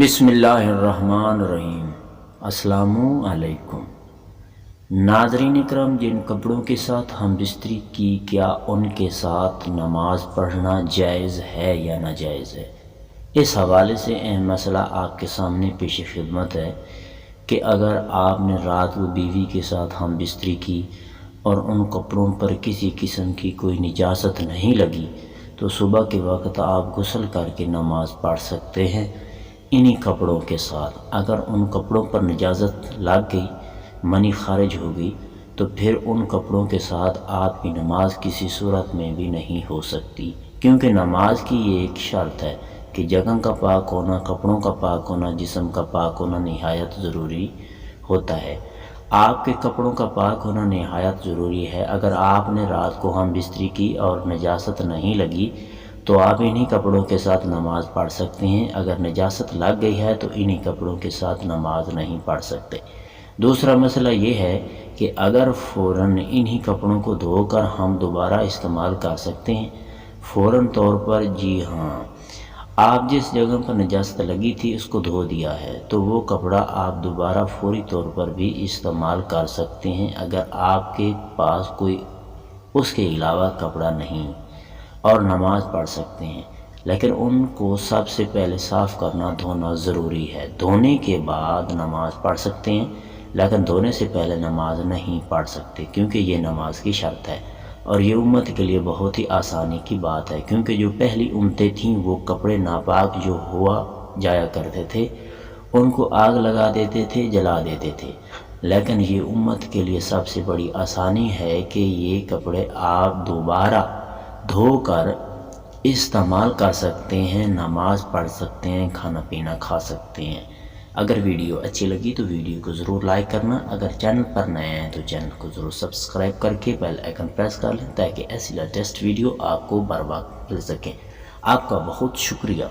بسم اللہ الرحمن الرحیم۔ السلام علیکم ناظرین اکرام، جن کپڑوں کے ساتھ ہم بستری کی، کیا ان کے ساتھ نماز پڑھنا جائز ہے یا ناجائز ہے؟ اس حوالے سے اہم مسئلہ آپ کے سامنے پیش خدمت ہے کہ اگر آپ نے رات کو بیوی کے ساتھ ہم بستری کی اور ان کپڑوں پر کسی قسم کی کوئی نجاست نہیں لگی تو صبح کے وقت آپ غسل کر کے نماز پڑھ سکتے ہیں انہی کپڑوں کے ساتھ۔ اگر ان کپڑوں پر نجاست لگ گئی، منی خارج ہو گئی، تو پھر ان کپڑوں کے ساتھ آپ کی نماز کسی صورت میں بھی نہیں ہو سکتی، کیونکہ نماز کی یہ ایک شرط ہے کہ جگہ کا پاک ہونا، کپڑوں کا پاک ہونا، جسم کا پاک ہونا نہایت ضروری ہوتا ہے۔ آپ کے کپڑوں کا پاک ہونا نہایت ضروری ہے۔ اگر آپ نے رات کو ہم بستری کی اور نجاست نہیں لگی تو آپ انہی کپڑوں کے ساتھ نماز پڑھ سکتے ہیں۔ اگر نجاست لگ گئی ہے تو انہی کپڑوں کے ساتھ نماز نہیں پڑھ سکتے۔ دوسرا مسئلہ یہ ہے کہ اگر فوراً انہی کپڑوں کو دھو کر ہم دوبارہ استعمال کر سکتے ہیں، فوراً طور پر، جی ہاں، آپ جس جگہ پر نجاست لگی تھی اس کو دھو دیا ہے تو وہ کپڑا آپ دوبارہ فوری طور پر بھی استعمال کر سکتے ہیں اگر آپ کے پاس کوئی اس کے علاوہ کپڑا نہیں، اور نماز پڑھ سکتے ہیں۔ لیکن ان کو سب سے پہلے صاف کرنا، دھونا ضروری ہے۔ دھونے کے بعد نماز پڑھ سکتے ہیں، لیکن دھونے سے پہلے نماز نہیں پڑھ سکتے، کیونکہ یہ نماز کی شرط ہے۔ اور یہ امت کے لیے بہت ہی آسانی کی بات ہے، کیونکہ جو پہلی امتیں تھیں وہ کپڑے ناپاک جو ہوا جایا کرتے تھے ان کو آگ لگا دیتے تھے، جلا دیتے تھے۔ لیکن یہ امت کے لیے سب سے بڑی آسانی ہے کہ یہ کپڑے آپ دوبارہ دھو کر استعمال کر سکتے ہیں، نماز پڑھ سکتے ہیں، کھانا پینا کھا سکتے ہیں۔ اگر ویڈیو اچھی لگی تو ویڈیو کو ضرور لائک کرنا، اگر چینل پر نئے ہیں تو چینل کو ضرور سبسکرائب کر کے بیل آئیکن پریس کر لیں تاکہ ایسی لیٹسٹ ویڈیو آپ کو بر وقت مل سکے۔ آپ کا بہت شکریہ۔